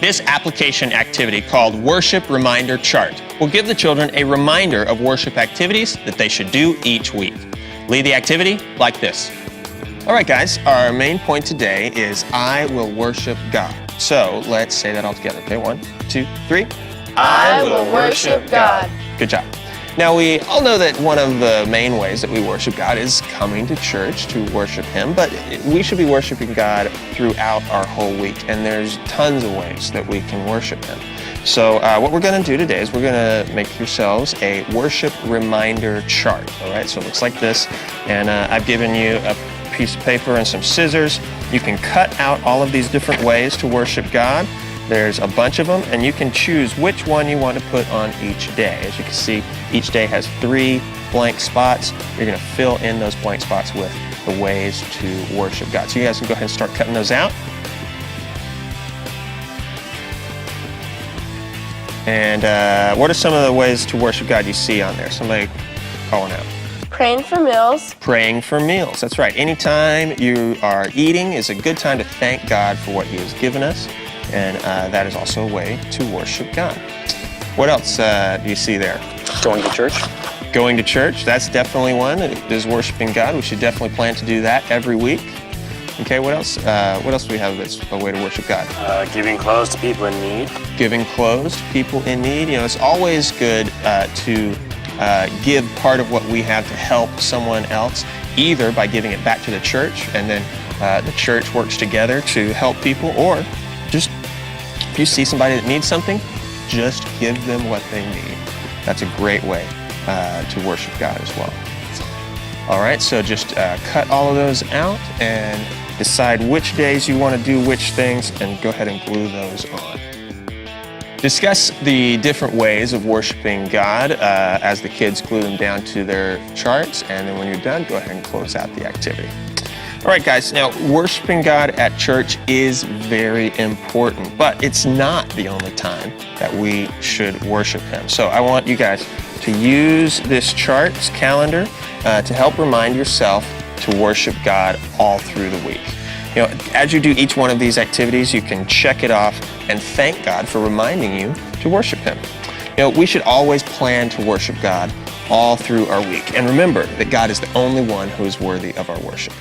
This application activity called Worship Reminder Chart will give the children a reminder of worship activities that they should do each week. Lead the activity like this. All right, guys, our main point today is I will worship God. So let's say that all together. Okay, 1, 2, 3. I will worship God. Good job. Now, we all know that one of the main ways that we worship God is coming to church to worship Him, but we should be worshiping God throughout our whole week, and there's tons of ways that we can worship Him. So what we're going to do today is we're going to make yourselves a worship reminder chart, all right? So it looks like this, and I've given you a piece of paper and some scissors. You can cut out all of these different ways to worship God. There's a bunch of them, and you can choose which one you want to put on each day. As you can see, each day has 3 blank spots. You're going to fill in those blank spots with the ways to worship God. So you guys can go ahead and start cutting those out. And what are some of the ways to worship God you see on there? Somebody calling out. Praying for meals. Praying for meals. That's right. Anytime you are eating is a good time to thank God for what He has given us. And that is also a way to worship God. What else do you see there? Going to church. Going to church, that's definitely one that is worshiping God. We should definitely plan to do that every week. Okay, what else? What else do we have that's a way to worship God? Giving clothes to people in need. Giving clothes to people in need. You know, it's always good to give part of what we have to help someone else, either by giving it back to the church, and then the church works together to help people, or just if you see somebody that needs something, just give them what they need. That's a great way to worship God as well. All right, so just cut all of those out and decide which days you want to do which things, and go ahead and glue those on. Discuss the different ways of worshiping God as the kids glue them down to their charts, and then when you're done, go ahead and close out the activity. All right, guys, now worshiping God at church is very important, but it's not the only time that we should worship Him. So I want you guys to use this chart's calendar to help remind yourself to worship God all through the week. You know, as you do each one of these activities, you can check it off and thank God for reminding you to worship Him. You know, we should always plan to worship God all through our week. And remember that God is the only one who is worthy of our worship.